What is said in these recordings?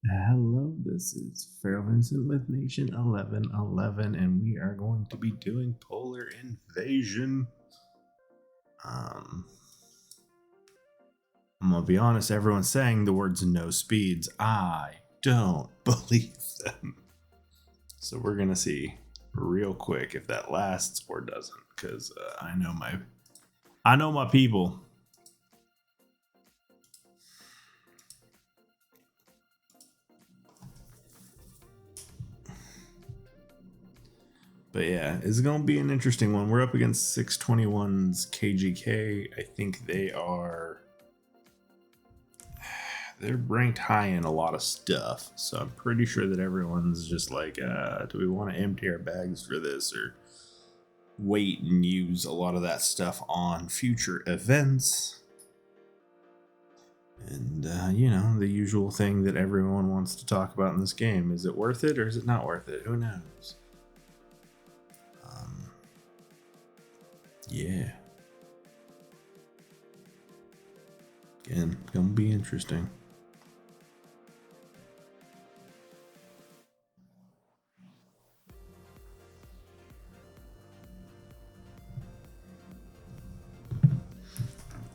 Hello, this is Pharaoh Vincent with Nation 1111, and we are going to be doing Polar Invasion. Um, I'm gonna be honest, everyone's saying the words no speeds. I don't believe them. So we're gonna see real quick if that lasts or doesn't, because I know my people. But yeah, it's going to be an interesting one. We're up against 621's KGK. I think they're ranked high in a lot of stuff. So I'm pretty sure that everyone's just like, do we want to empty our bags for this or wait and use a lot of that stuff on future events? And, the usual thing that everyone wants to talk about in this game. Is it worth it or is it not worth it? Who knows? Yeah. Again, gonna be interesting.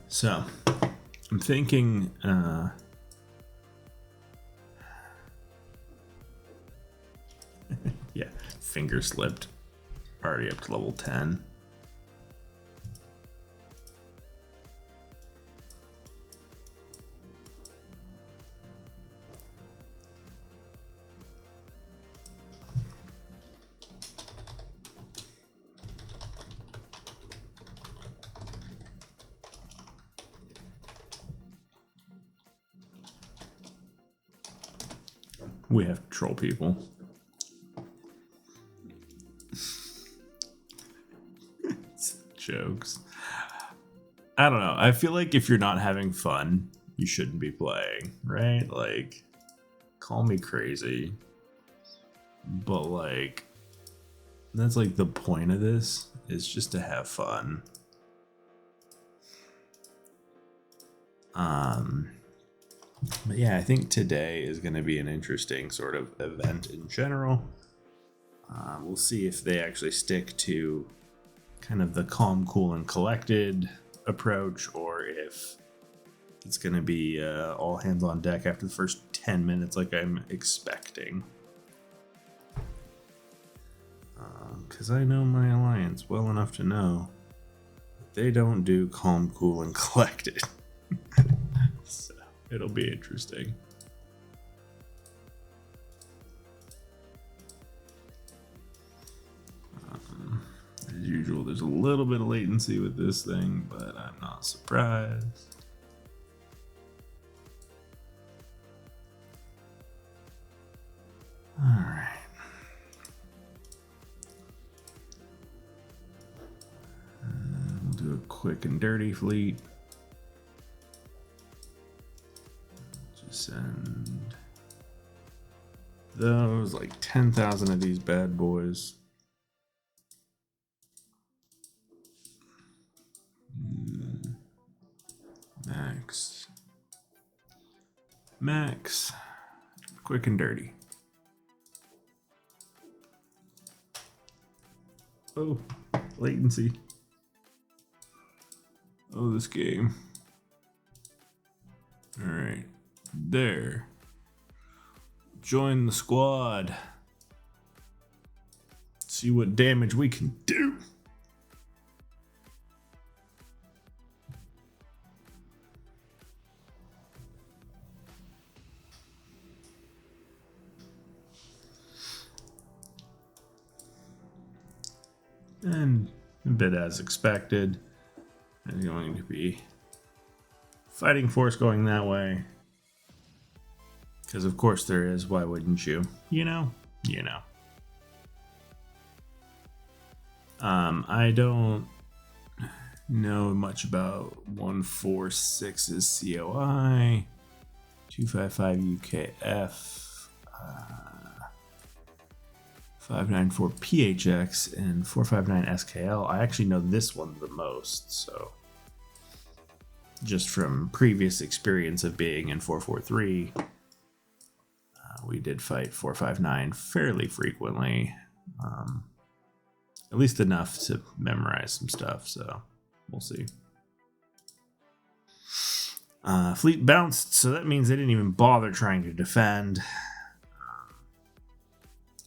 So, I'm thinking, yeah, finger slipped. Already up to level 10. We have troll people. Jokes. I don't know. I feel like if you're not having fun, you shouldn't be playing, right? Like, call me crazy. But, like, that's like the point of this is just to have fun. But yeah, I think today is going to be an interesting sort of event in general. We'll see if they actually stick to kind of the calm, cool, and collected approach, or if it's going to be all hands on deck after the first 10 minutes, like I'm expecting. Because I know my alliance well enough to know that they don't do calm, cool, and collected. So it'll be interesting. As usual, there's a little bit of latency with this thing, but I'm not surprised. Alright. We'll do a quick and dirty fleet. Just send those, like 10,000 of these bad boys. Max. Quick and dirty. Oh, latency. Oh, this game. Alright. There. Join the squad. See what damage we can do. And a bit as expected. There's going to be fighting force going that way. Because of course there is, why wouldn't you? You know. I don't know much about 146's COI, 255 UKF, 594 PHX, and 459 SKL. I actually know this one the most, so just from previous experience of being in 443. we did fight 459 fairly frequently. At least enough to memorize some stuff, so we'll see. Fleet bounced, so that means they didn't even bother trying to defend.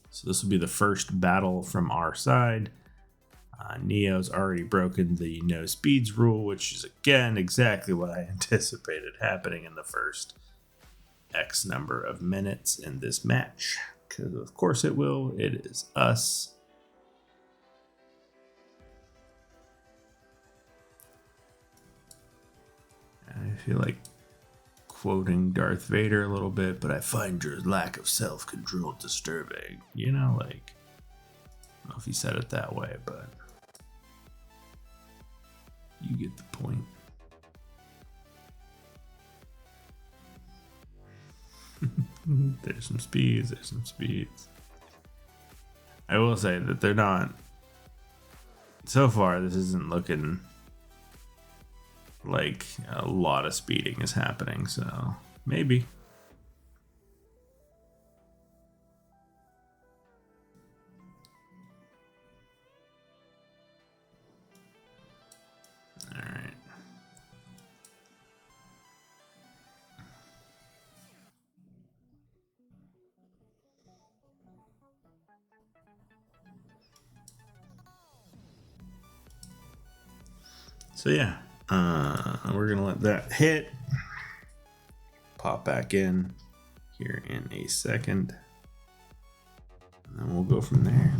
So this will be the first battle from our side. Neo's already broken the no speeds rule, which is again exactly what I anticipated happening in the first X number of minutes in this match. Because of course it will. It is us. I feel like quoting Darth Vader a little bit, but I find your lack of self-control disturbing. You know, like, I don't know if he said it that way, but you get the point. There's some speeds, I will say that they're not, so far this isn't looking like a lot of speeding is happening, so maybe. All right. So yeah, we're gonna let that hit. Pop back in here in a second, and then we'll go from there.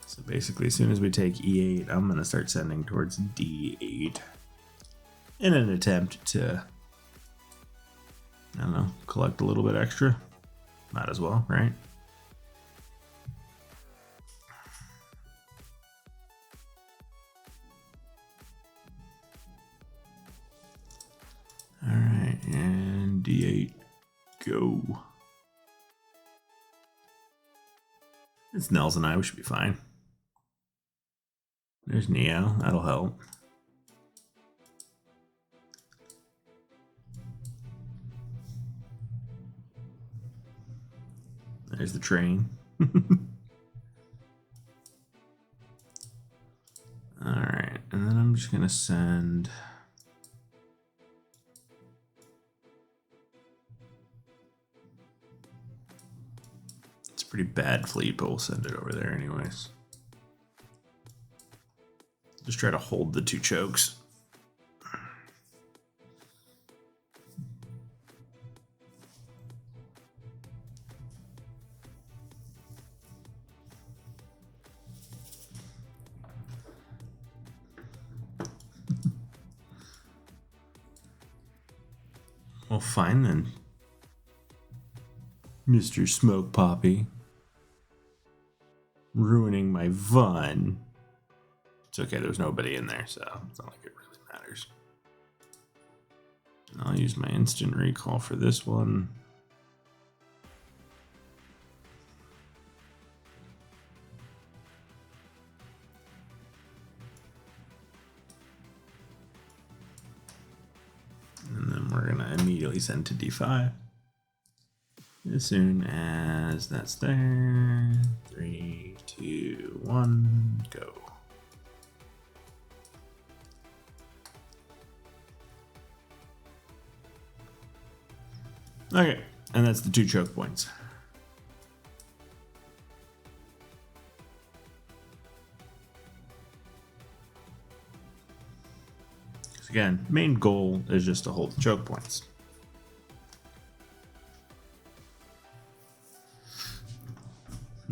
So basically, as soon as we take E8, I'm gonna start sending towards D8 in an attempt to, I don't know, collect a little bit extra. Might as well, right? Alright, and D8, go. It's Nels and I, we should be fine. There's Neo, that'll help. There's the train. Alright, and then I'm just gonna send... pretty bad fleet, but we'll send it over there anyways. Just try to hold the two chokes. Well, fine then, Mr. Smoke Poppy. Ruining my fun. It's okay, there's nobody in there, so it's not like it really matters. And I'll use my instant recall for this one. And then we're gonna immediately send to D5. As soon as that's there. 3, 2, 1, go. Okay, and that's the 2 choke points. Because again, main goal is just to hold the choke points.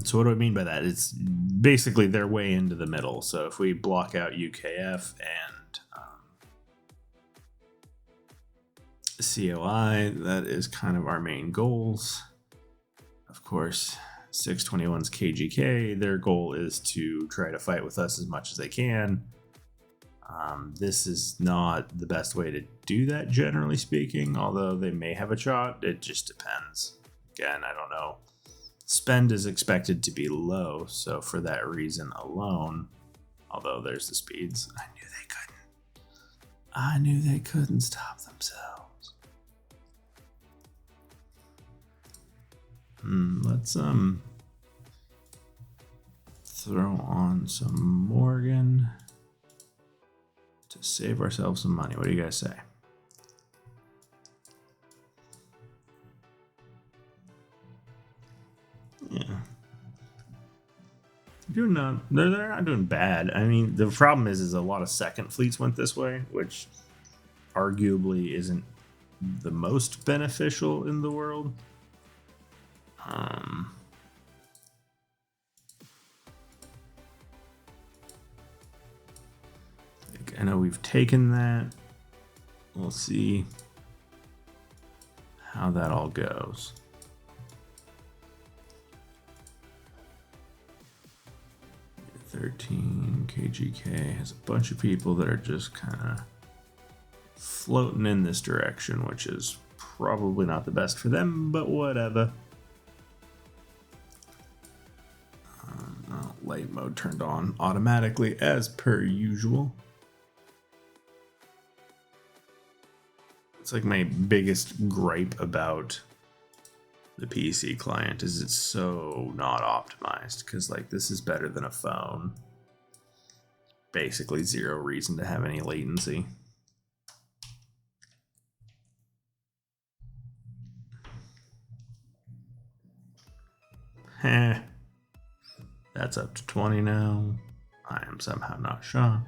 So what do I mean by that? It's basically their way into the middle. So if we block out UKF and COI, that is kind of our main goals. Of course, 621's KGK, their goal is to try to fight with us as much as they can. This is not the best way to do that, generally speaking, although they may have a shot. It just depends. Again, I don't know. Spend is expected to be low, so for that reason alone, although there's the speeds, I knew they couldn't stop themselves. Let's throw on some Morgan to save ourselves some money. What do you guys say? Yeah. They're not doing bad. I mean, the problem is a lot of second fleets went this way, which arguably isn't the most beneficial in the world. I know we've taken that. We'll see how that all goes. 13 KGK has a bunch of people that are just kind of floating in this direction, which is probably not the best for them, but whatever. Light mode turned on automatically as per usual. It's like my biggest gripe about the PC client is it's so not optimized, because like this is better than a phone. Basically zero reason to have any latency. Heh. That's up to 20 now. I am somehow not shocked.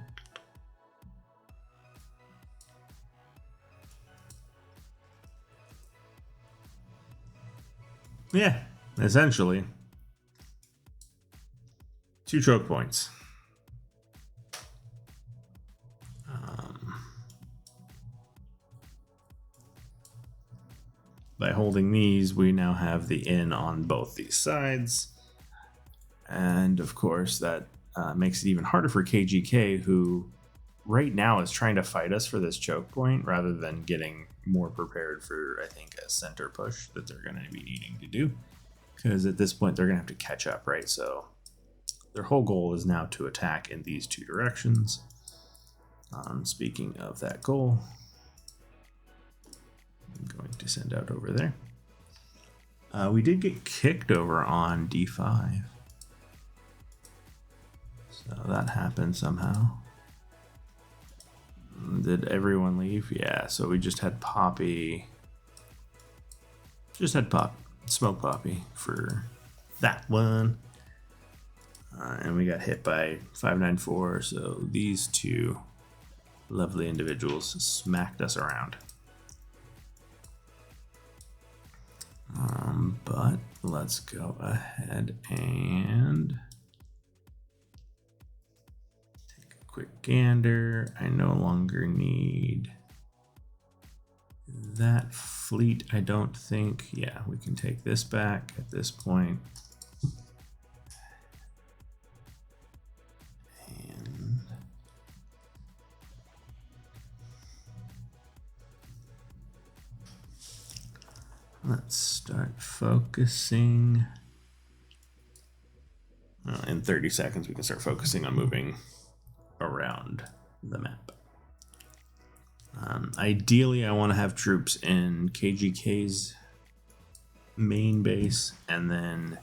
Yeah, essentially. 2 choke points. By holding these, we now have the inn on both these sides. And of course, that makes it even harder for KGK, who right now is trying to fight us for this choke point rather than getting more prepared for, I think, a center push that they're going to be needing to do. Because at this point, they're going to have to catch up, right? So their whole goal is now to attack in these 2 directions. Speaking of that goal, I'm going to send out over there. We did get kicked over on D5. So that happened somehow. Did everyone leave? Yeah, so we just had Poppy. Smoke Poppy for that one. And we got hit by 594, so these 2 lovely individuals smacked us around. But let's go ahead and take a quick gander. I no longer need that fleet, I don't think. Yeah, we can take this back at this point. And let's start focusing. In 30 seconds, we can start focusing on moving around the map. Ideally, I want to have troops in KGK's main base, and then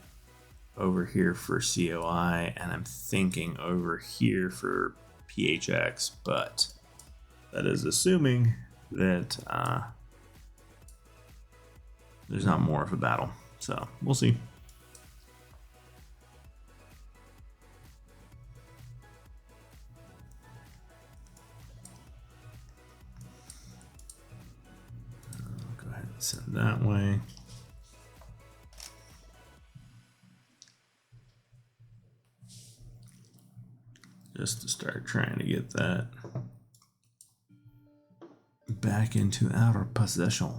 over here for COI, and I'm thinking over here for PHX, but that is assuming that there's not more of a battle. So we'll see. I'll go ahead and send that way. Just to start trying to get that back into our possession.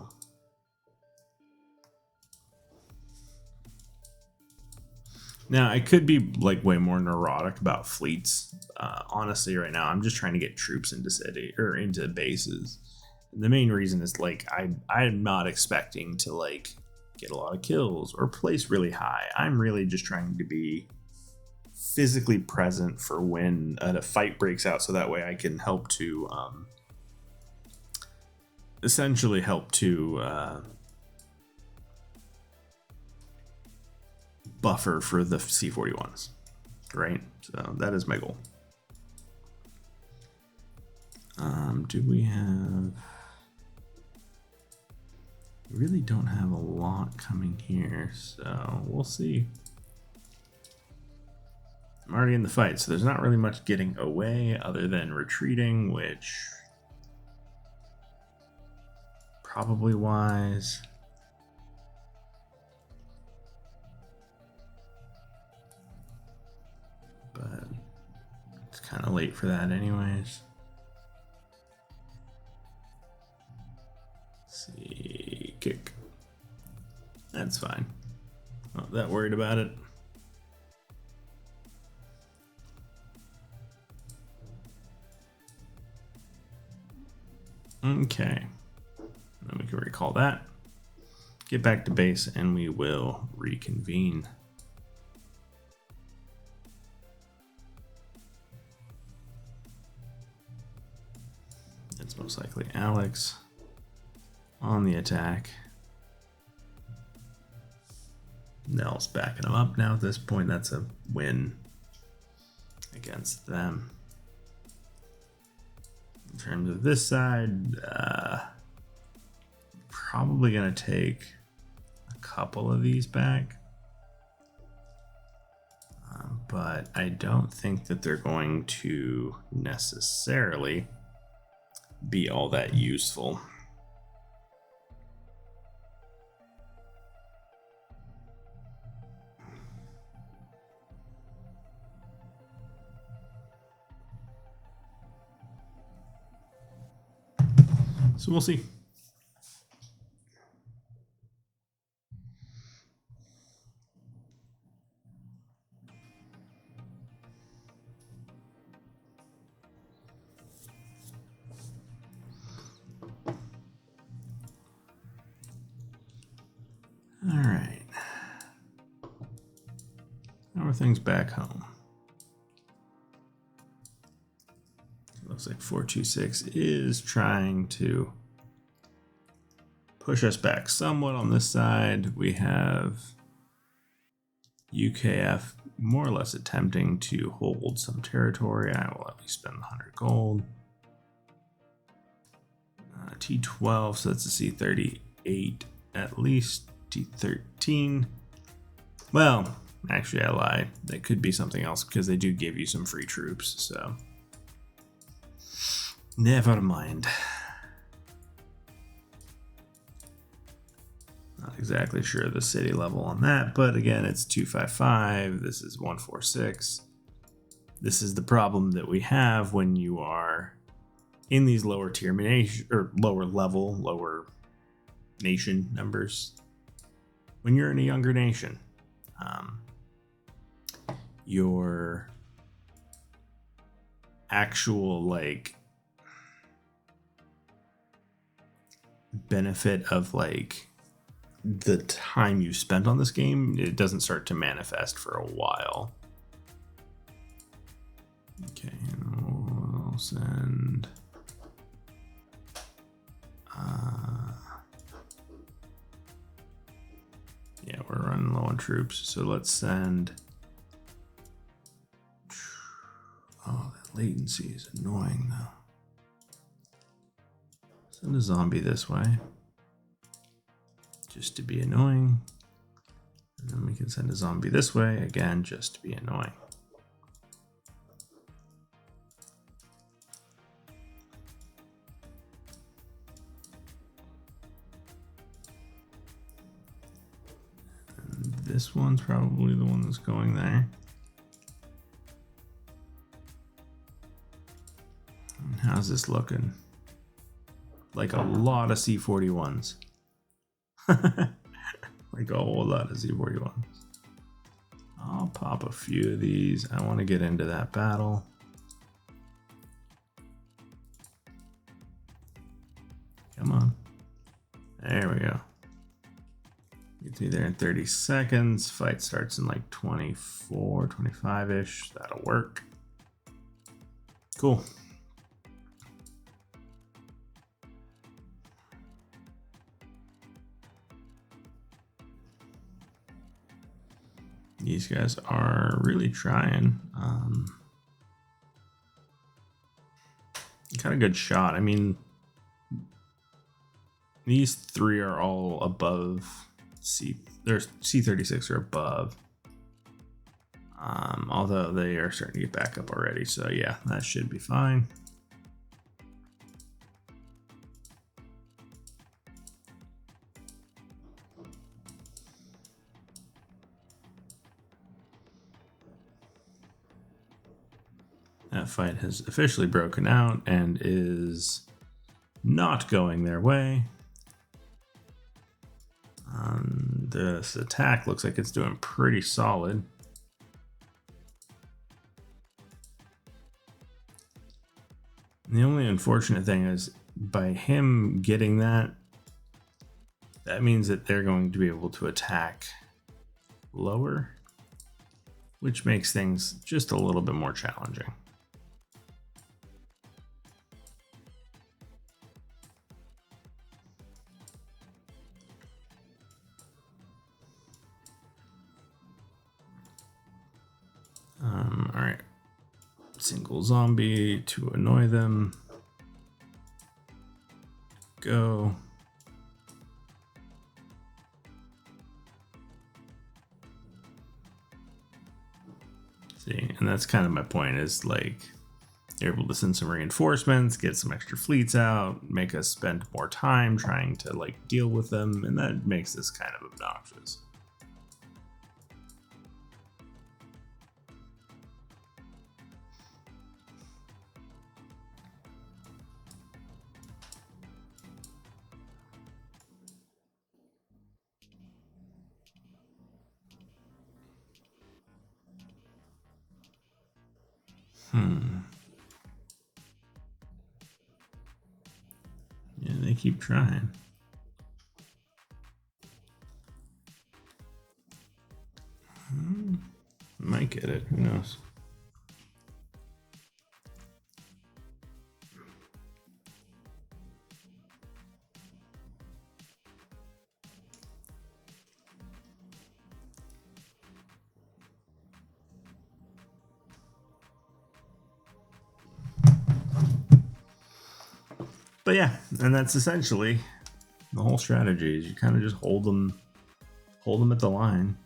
Now, I could be like way more neurotic about fleets. Honestly, right now, I'm just trying to get troops into city or into bases. And the main reason is like I'm not expecting to like get a lot of kills or place really high. I'm really just trying to be physically present for when a fight breaks out, so that way I can help to essentially help to buffer for the C-41s, right? So that is my goal. Do we have... We really don't have a lot coming here, so we'll see. I'm already in the fight, so there's not really much getting away other than retreating, which probably wise. But it's kind of late for that anyways. Let's see, kick. That's fine. Not that worried about it. Okay. Then we can recall that. Get back to base and we will reconvene. It's most likely Alex on the attack. Nell's backing him up now at this point. That's a win against them. In terms of this side, probably going to take a couple of these back. But I don't think that they're going to necessarily be all that useful. So we'll see. All right. How are things back home? Looks like 426 is trying to push us back somewhat on this side. We have UKF more or less attempting to hold some territory. I will at least spend 100 gold. T12, so that's a C38 at least. T13. Well, actually I lied. That could be something else because they do give you some free troops, so never mind. Not exactly sure the city level on that, but again, it's 255. This is 146. This is the problem that we have when you are in these lower tier nation or lower level, lower nation numbers. When you're in a younger nation, your actual like benefit of like the time you spent on this game, it doesn't start to manifest for a while. Okay, I'll send yeah, we're running low on troops, so let's send. Oh, that latency is annoying though. Send a zombie this way, just to be annoying. And then we can send a zombie this way, again, just to be annoying. And this one's probably the one that's going there. And how's this looking? Like a lot of C41s. Like a whole lot of C41s. I'll pop a few of these. I want to get into that battle. Come on. There we go. Get me there in 30 seconds. Fight starts in like 24, 25-ish. That'll work. Cool. These guys are really trying. Kind of good shot. I mean, these three are all above There's C36 are above. Although they are starting to get back up already. So yeah, that should be fine. That fight has officially broken out and is not going their way. This attack looks like it's doing pretty solid. The only unfortunate thing is by him getting that means that they're going to be able to attack lower, which makes things just a little bit more challenging. All right, single zombie to annoy them. Go. See, and that's kind of my point, is like you're able to send some reinforcements, get some extra fleets out, make us spend more time trying to like deal with them, and that makes this kind of obnoxious. Yeah, they keep trying. Might get it, who knows? But yeah, and that's essentially the whole strategy, is you kind of just hold them at the line.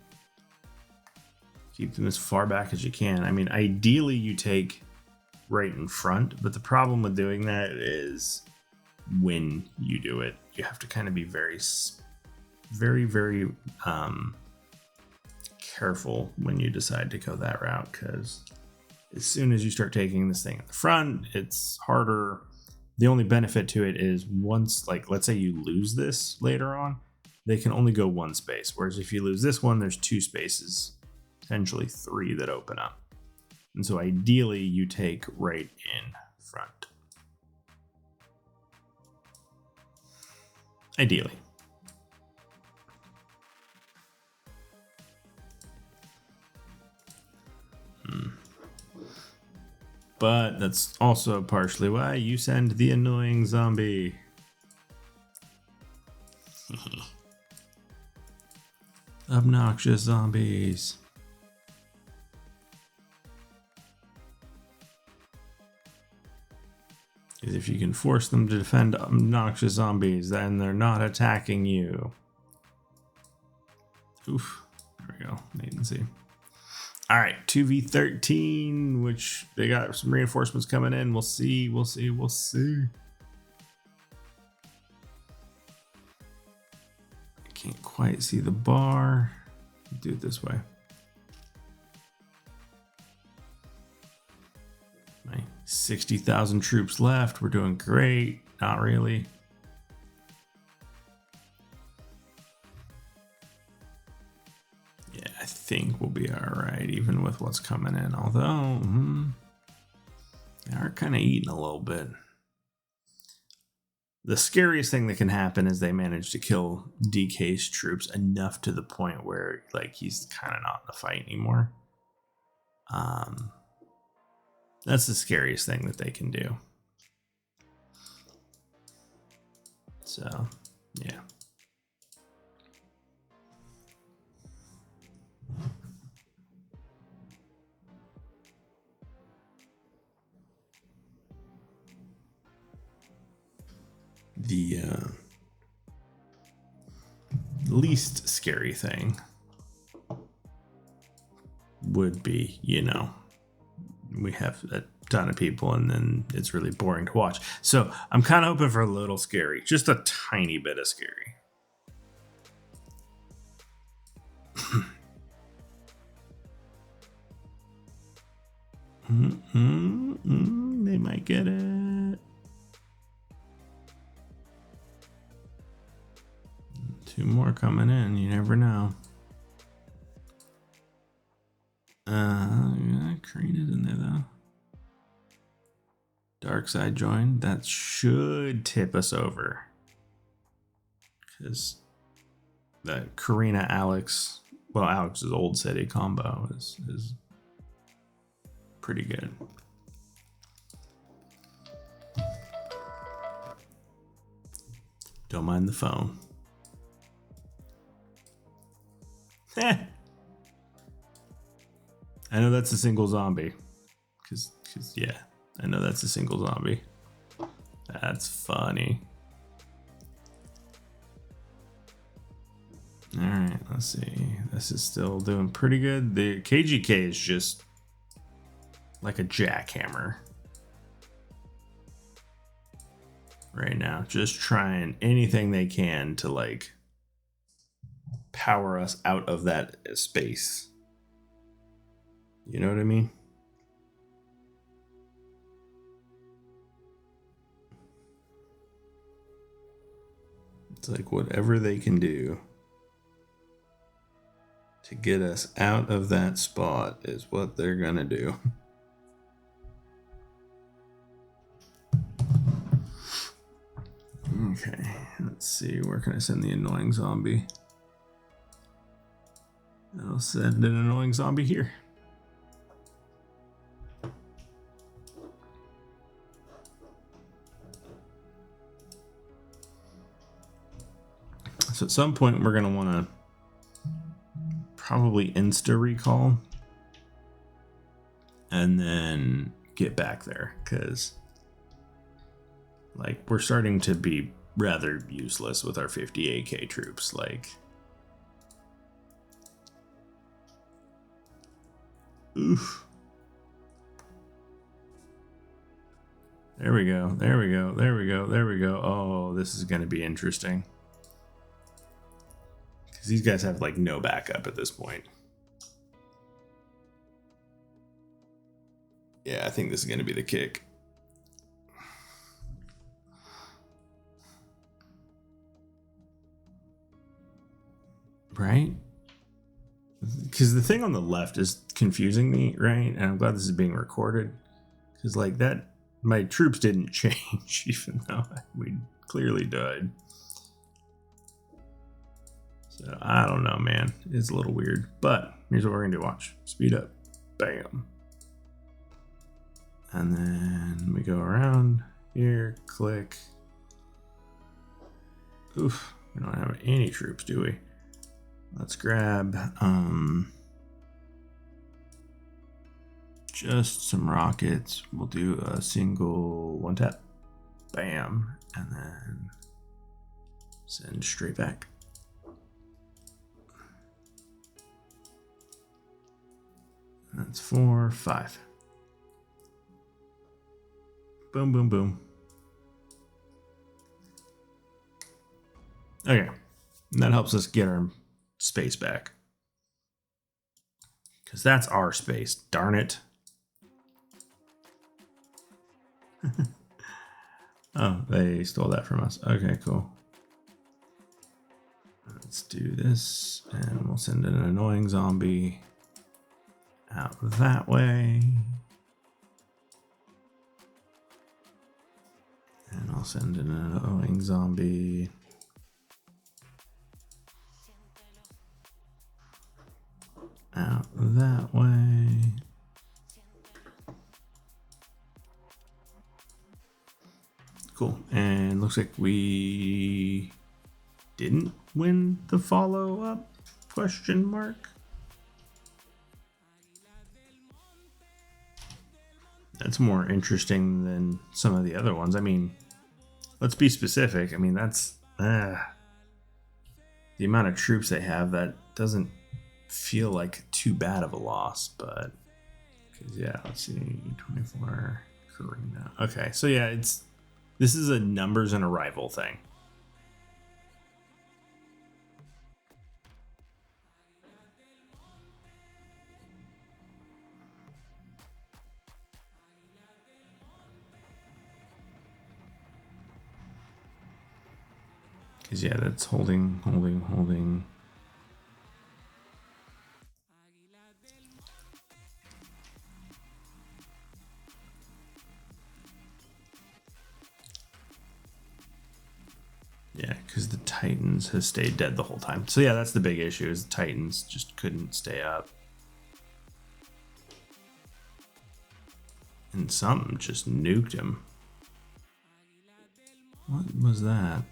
Keep them as far back as you can. I mean, ideally you take right in front, but the problem with doing that is when you do it, you have to kind of be very careful when you decide to go that route, because as soon as you start taking this thing in the front, it's harder. The only benefit to it is once, like, let's say you lose this later on, they can only go one space. Whereas if you lose this one, there's two spaces, potentially three, that open up. And so ideally you take right in front. Ideally. But that's also partially why you send the annoying zombie. Obnoxious zombies. Because if you can force them to defend obnoxious zombies, then they're not attacking you. Oof. There we go. Latency. All right, 2v13, which they got some reinforcements coming in. We'll see. I can't quite see the bar. Do it this way. My 60,000 troops left. We're doing great. Not really. Yeah, I think we'll be all right, even with what's coming in. Although, they are kind of eating a little bit. The scariest thing that can happen is they manage to kill DK's troops enough to the point where, like, he's kind of not in the fight anymore. That's the scariest thing that they can do. So, yeah. the least scary thing would be, we have a ton of people and then it's really boring to watch. So I'm kind of hoping for a little scary, just a tiny bit of scary. They might get it. 2 more coming in. You never know. Karina's in there though. Dark side joined. That should tip us over. Because that Karina Alex, well, Alex's old city combo is pretty good. Don't mind the phone. I know that's a single zombie. Cause yeah, I know that's a single zombie. That's funny. All right, let's see. This is still doing pretty good. The KGK is just like a jackhammer right now. Just trying anything they can to like power us out of that space. You know what I mean? It's like whatever they can do to get us out of that spot is what they're gonna do. Okay, let's see. Where can I send the annoying zombie? I'll send an annoying zombie here. So at some point we're going to want to probably insta recall and then get back there, because like we're starting to be rather useless with our 50 AK troops. Like, oof. There we go. There we go. There we go. There we go. Oh, this is going to be interesting. Because these guys have like no backup at this point. Yeah, I think this is going to be the kick. Right? Because the thing on the left is confusing me, right? And I'm glad this is being recorded. Because like that, my troops didn't change, even though we clearly died. So I don't know, man. It's a little weird. But here's what we're going to do. Watch. Speed up. Bam. And then we go around here. Click. Oof. We don't have any troops, do we? Let's grab just some rockets. We'll do a single one tap. Bam. And then send straight back. That's 4, 5. Boom, boom, boom. Okay. And that helps us get our space back. Because that's our space. Darn it. Oh, they stole that from us. Okay, cool. Let's do this. And we'll send an annoying zombie out that way. And I'll send an annoying zombie out that way. Cool. And looks like we didn't win the follow-up question mark. That's more interesting than some of the other ones. I mean, let's be specific. I mean, that's the amount of troops they have. That doesn't feel like too bad of a loss, but yeah, let's see, 24 Karina. Okay, so yeah, this is a numbers and arrival thing. Because yeah, that's holding. Yeah, because the Titans has stayed dead the whole time. So yeah, that's the big issue, is the Titans just couldn't stay up. And something just nuked him. What was that?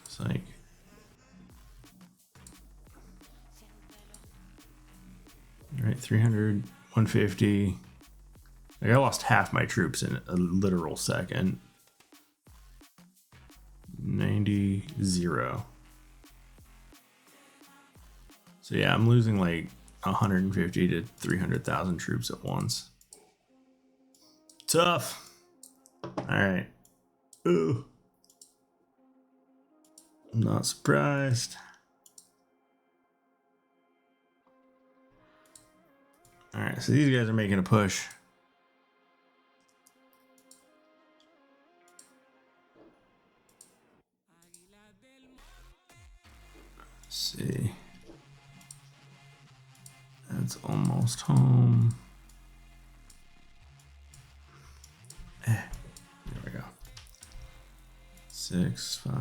It's like... Alright, 300, 150. Like, I lost half my troops in a literal second. 90, 0. So yeah, I'm losing like 150 to 300,000 troops at once. Tough. Alright. Ooh. I'm not surprised. Alright, so these guys are making a push. Let's see. That's almost home. There we go. 6, 5,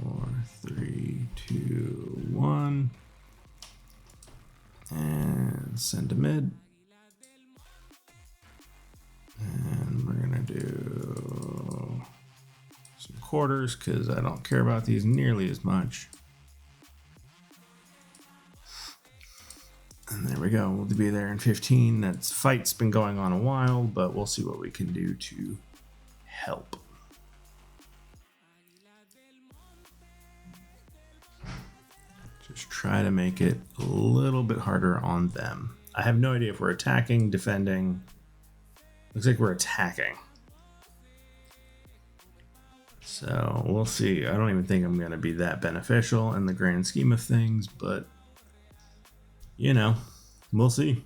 4, 3, 2, 1. And send to mid. And we're gonna do some quarters because I don't care about these nearly as much. And there we go. We'll be there in 15. That fight's been going on a while, but we'll see what we can do to help. Just try to make it a little bit harder on them. I have no idea if we're attacking, defending. Looks like we're attacking. So we'll see. I don't even think I'm going to be that beneficial in the grand scheme of things, but you know, we'll see.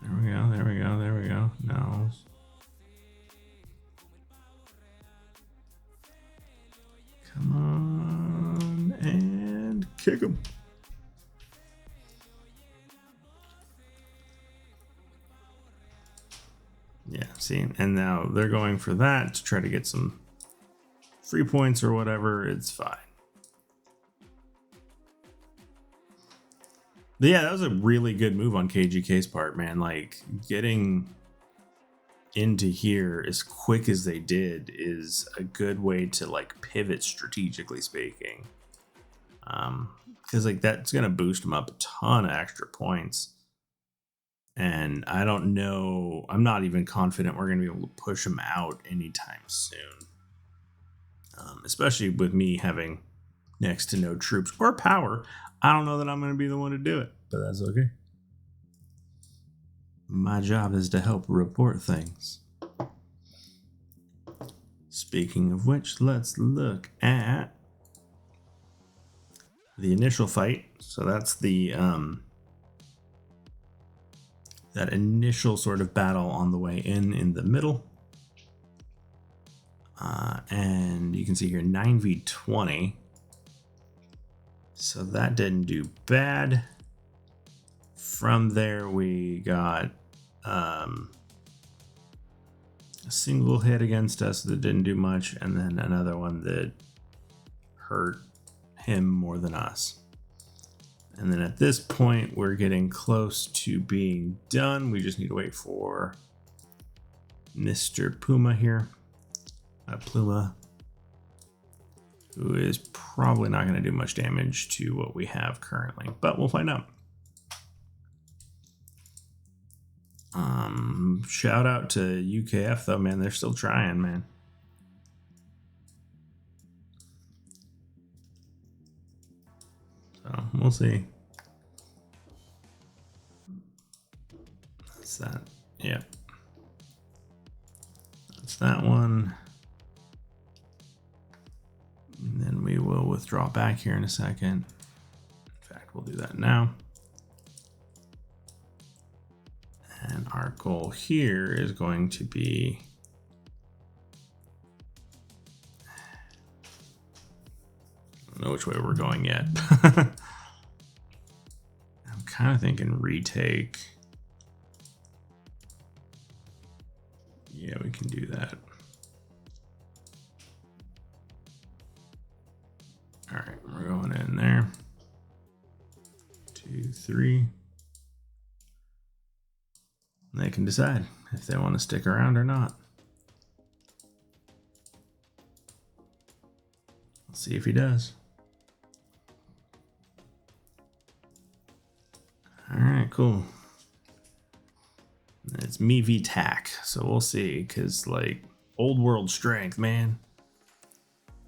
There we go, there we go, there we go. No. Come on, and kick him. Yeah, see, and now they're going for that to try to get some free points or whatever. It's fine. But yeah, that was a really good move on KGK's part, man. Like, getting into here as quick as they did is a good way to like pivot, strategically speaking. Because like that's gonna boost them up a ton of extra points. And I don't know, I'm not even confident we're gonna be able to push them out anytime soon. Especially with me having next to no troops or power. I don't know that I'm going to be the one to do it, but that's okay. My job is to help report things. Speaking of which, let's look at the initial fight. So that's the that initial sort of battle on the way in the middle. And you can see here 9v20. So that didn't do bad. From there, we got a single hit against us that didn't do much, and then another one that hurt him more than us. And then at this point, we're getting close to being done. We just need to wait for Mr. Puma here. Pluma, who is probably not going to do much damage to what we have currently, but we'll find out. Shout out to UKF though, man. They're still trying, man. So we'll see. That's that. Yep. That's that one. And then we will withdraw back here in a second. In fact, we'll do that now. And our goal here is going to be I don't know which way we're going yet. I'm kind of thinking retake. Yeah, we can do that. All right, we're going in there. 2, 3. And they can decide if they want to stick around or not. Let's see if he does. All right, cool. It's me v TAC, so we'll see, because, like, old world strength, man.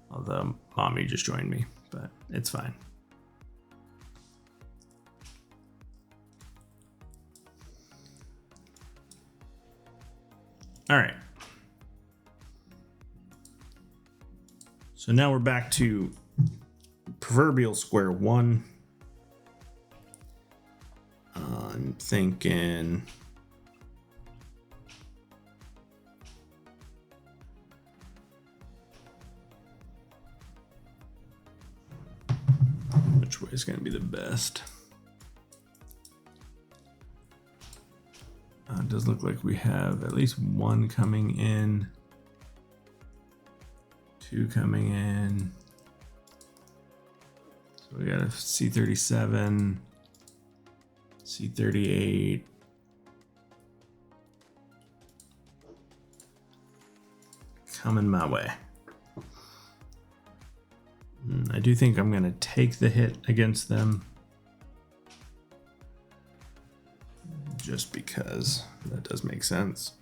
Although mommy just joined me, but it's fine. All right. So now we're back to proverbial square one. I'm thinking which way is going to be the best. It does look like we have at least one coming in, 2 coming in. So we got a C-37, C-38. Coming my way. I do think I'm going to take the hit against them. Just because that does make sense.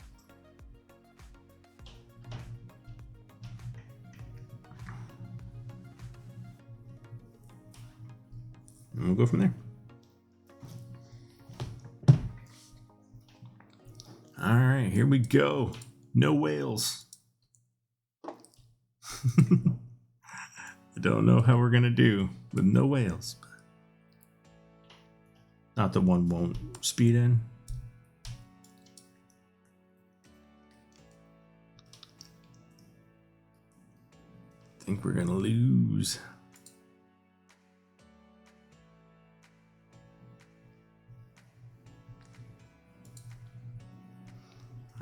And we'll go from there. All right, here we go. No whales. I don't know how we're gonna do with no whales. Not that one won't speed in. I think we're gonna lose.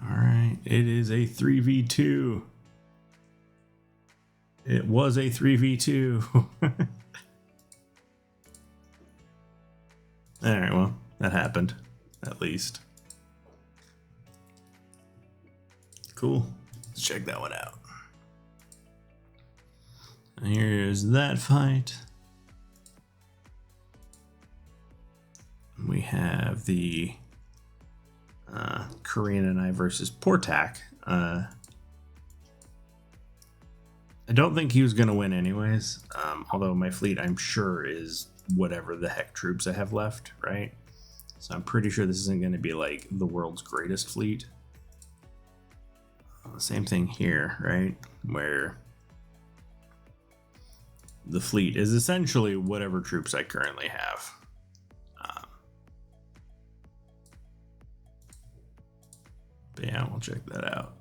All right, it is a 3v2. It was a 3v2. All right, well, that happened, at least. Cool. Let's check that one out. And here's that fight. We have the Korean and I versus Portak. I don't think he was going to win anyways, although my fleet, I'm sure, is whatever the heck troops I have left, right? So I'm pretty sure this isn't going to be like the world's greatest fleet. Same thing here, right? Where the fleet is essentially whatever troops I currently have. But yeah, we'll check that out.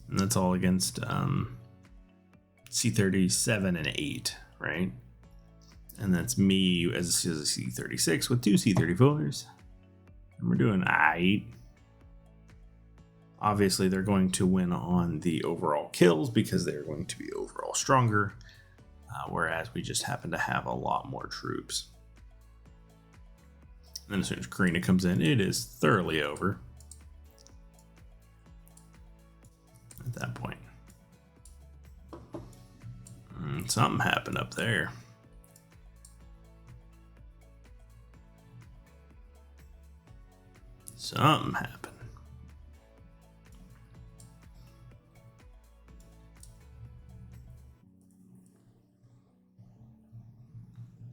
And that's all against C-37 and 8, right? And that's me as a C-36 with 2 C-34s. And we're doing 8. Obviously, they're going to win on the overall kills because they're going to be overall stronger, whereas we just happen to have a lot more troops. And then as soon as Karina comes in, it is thoroughly over at that point. Something happened up there. Something happened.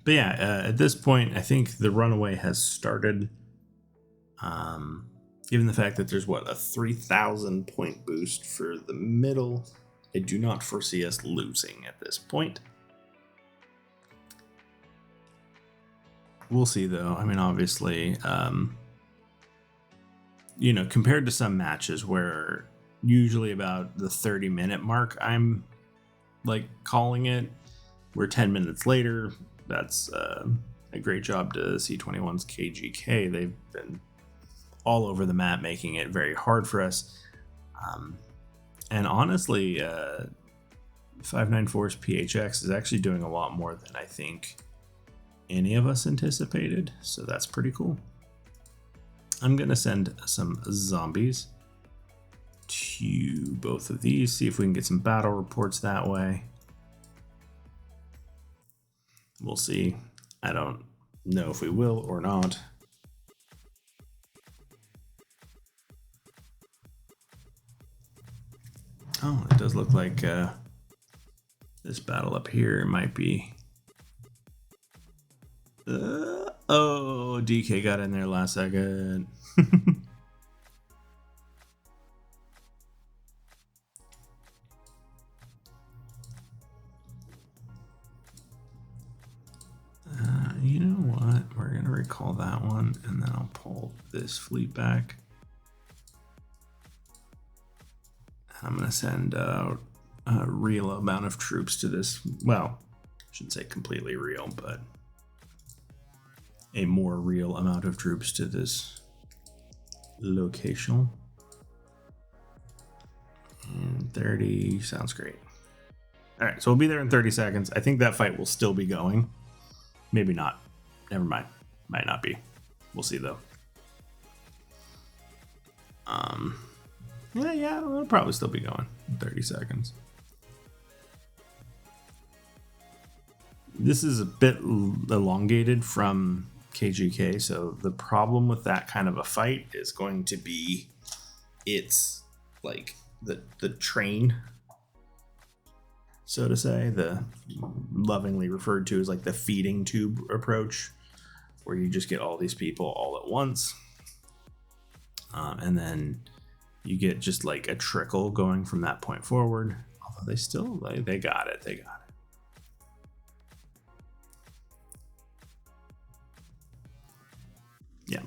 But yeah, at this point, I think the runaway has started. Given the fact that there's a 3,000 point boost for the middle, I do not foresee us losing at this point. We'll see, though. I mean, obviously, compared to some matches where usually about the 30-minute mark, I'm like calling it. We're 10 minutes later. That's a great job to C21's KGK. They've been all over the map, making it very hard for us. And honestly, 594's PHX is actually doing a lot more than I think any of us anticipated. So that's pretty cool. I'm going to send some zombies to both of these, see if we can get some battle reports that way. We'll see. I don't know if we will or not. Oh, it does look like this battle up here might be... oh, DK got in there last second. You know what? We're going to recall that one, and then I'll pull this fleet back. I'm going to send out a real amount of troops to this. Well, I shouldn't say completely real, but a more real amount of troops to this location. And 30 sounds great. All right, so we'll be there in 30 seconds. I think that fight will still be going. Maybe not. Never mind. Might not be. We'll see, though. Yeah, it'll probably still be going in 30 seconds. This is a bit elongated from KGK, so the problem with that kind of a fight is going to be it's like the train, so to say, the lovingly referred to as like the feeding tube approach, where you just get all these people all at once, and then you get just like a trickle going from that point forward. Although they still they got it. Yeah.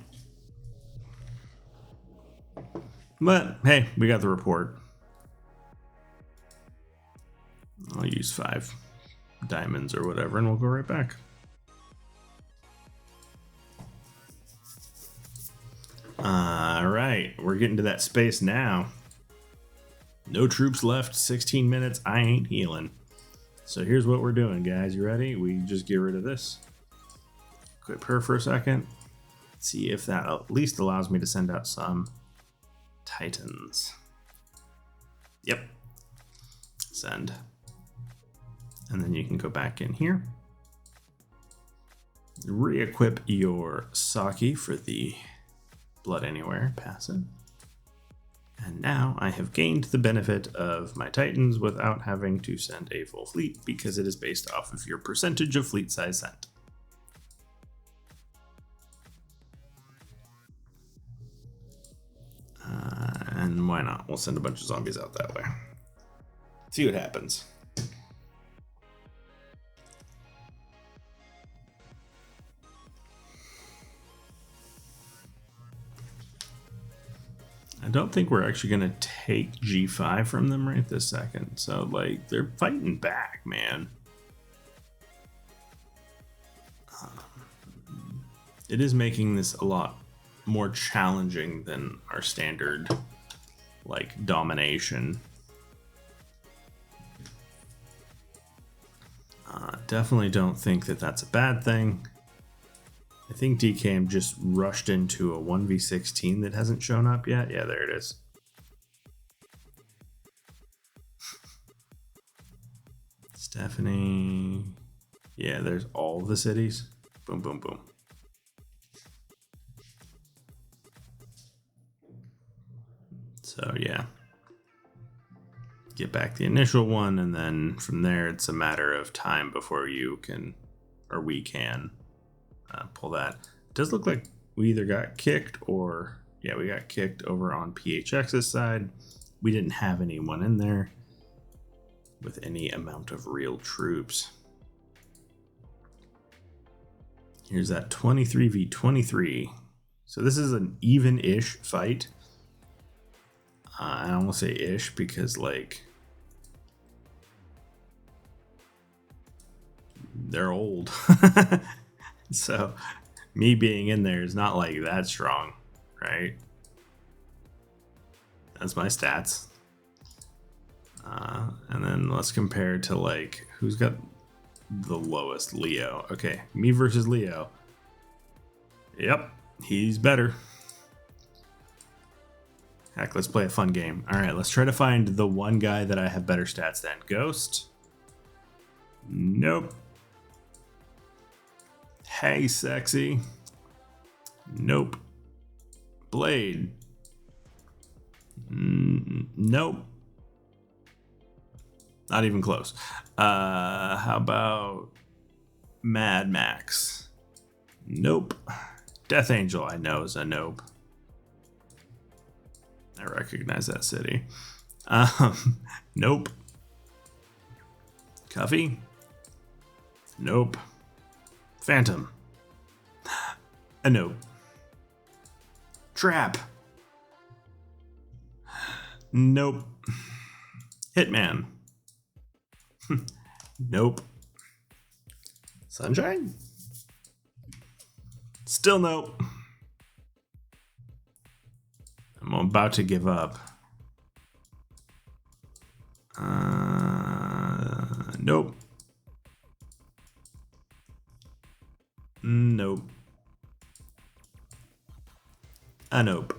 But hey, we got the report. I'll use 5 diamonds or whatever, and we'll go right back. All right, we're getting to that space now. No troops left, 16 minutes. I ain't healing. So here's what we're doing, guys. You ready? We just get rid of this. Equip her for a second. See if that at least allows me to send out some Titans. Yep. Send. And then you can go back in here. Re-equip your Saki for the Blood Anywhere passive. And now I have gained the benefit of my Titans without having to send a full fleet, because it is based off of your percentage of fleet size sent. And why not? We'll send a bunch of zombies out that way. See what happens. I don't think we're actually going to take G5 from them right this second. So, like, they're fighting back, man. It is making this a lot more challenging than our standard like domination. Definitely don't think that that's a bad thing. I think DKM just rushed into a 1v16 that hasn't shown up yet. Yeah, there it is. Stephanie. Yeah, there's all the cities. Boom, boom, boom. So, yeah. Get back the initial one, and then from there, it's a matter of time before you can, or we can, pull that. It does look like we either got kicked or, yeah, we got kicked over on PHX's side. We didn't have anyone in there with any amount of real troops. Here's that 23v23. So this is an even-ish fight. I don't want to say ish because, like, they're old. So me being in there is not like that strong, right? That's my stats. And then let's compare to, like, who's got the lowest? Leo. Okay, me versus Leo. Yep, he's better. Heck, let's play a fun game. All right, let's try to find the one guy that I have better stats than. Ghost. Nope. Hey, sexy. Nope. Blade. Nope. Not even close. How about Mad Max? Nope. Death Angel, I know, is a nope. I recognize that city. Nope. Cuffy? Nope. Phantom? A nope. Trap? Nope. Hitman? Nope. Sunshine? Still nope. I'm about to give up. Nope. Nope. A nope.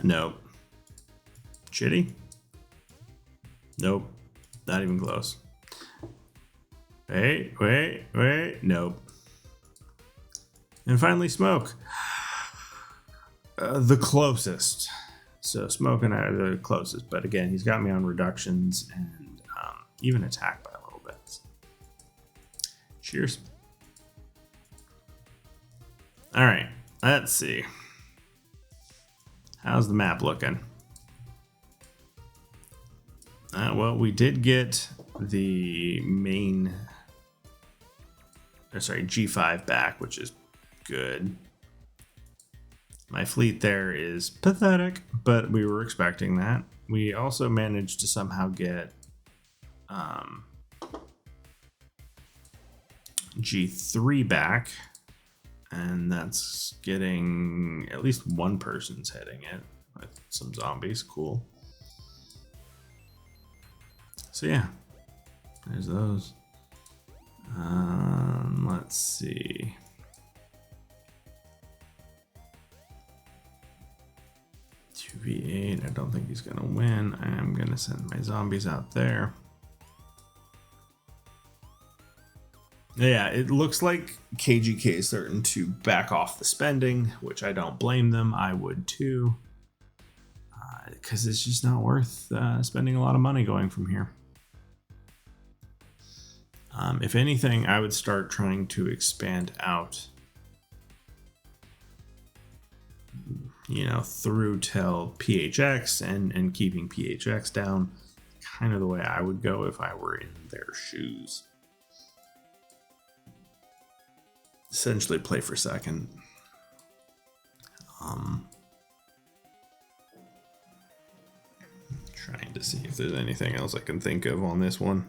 Nope. Shitty? Nope. Not even close. Wait. Nope. And finally, Smoke. The closest. So Smoke and I are the closest. But again, he's got me on reductions and even attack by a little bit. Cheers. All right. Let's see. How's the map looking? Well, we did get the main, G5 back, which is good. My fleet there is pathetic, but we were expecting that. We also managed to somehow get G3 back, and that's getting at least one person's hitting it with some zombies. Cool. So yeah, there's those. Let's see. 2v8, I don't think he's gonna win. I am gonna send my zombies out there. Yeah, it looks like KGK is starting to back off the spending, which I don't blame them. I would too, because it's just not worth spending a lot of money going from here. If anything, I would start trying to expand out, through till PHX and keeping PHX down. Kind of the way I would go if I were in their shoes. Essentially play for second. Trying to see if there's anything else I can think of on this one.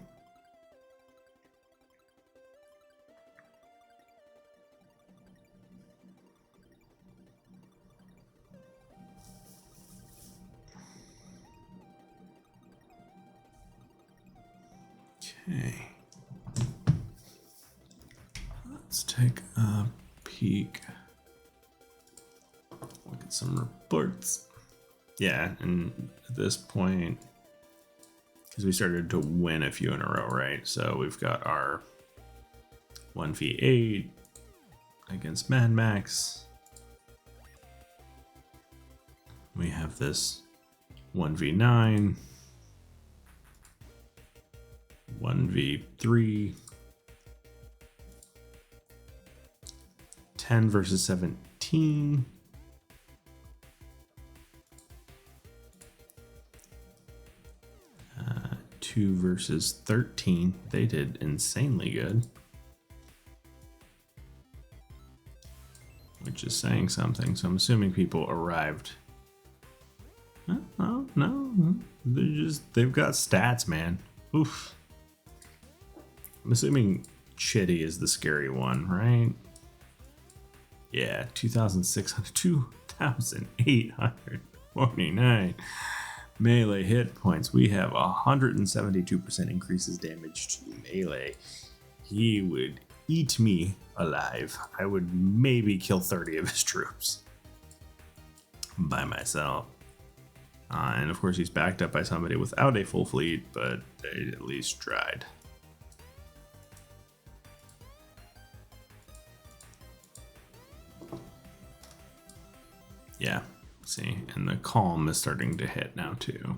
Okay. Let's take a peek. Look at some reports. Yeah, and at this point, because we started to win a few in a row, right? So we've got our 1v8 against Mad Max. We have this 1v9, 1v3, 10 versus 17. 2 versus 13. They did insanely good. Which is saying something, so I'm assuming people arrived. Oh, no. They've got stats, man. Oof. I'm assuming Chitty is the scary one, right? Yeah, 2,849 melee hit points. We have 172% increases damage to melee. He would eat me alive. I would maybe kill 30 of his troops by myself. And of course he's backed up by somebody without a full fleet, but they at least tried. Yeah, see, and the calm is starting to hit now too.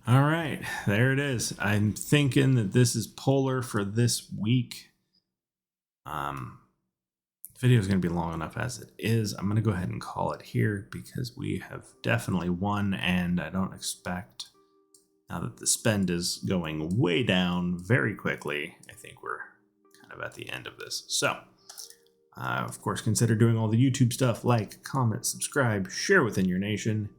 All right, there it is. I'm thinking that this is polar for this week. The video is going to be long enough as it is. I'm going to go ahead and call it here because we have definitely won, and I don't expect, now that the spend is going way down very quickly, I think we're kind of at the end of this. So, of course, consider doing all the YouTube stuff, like, comment, subscribe, share within your nation.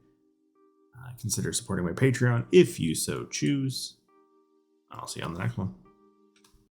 Consider supporting my Patreon if you so choose. I'll see you on the next one.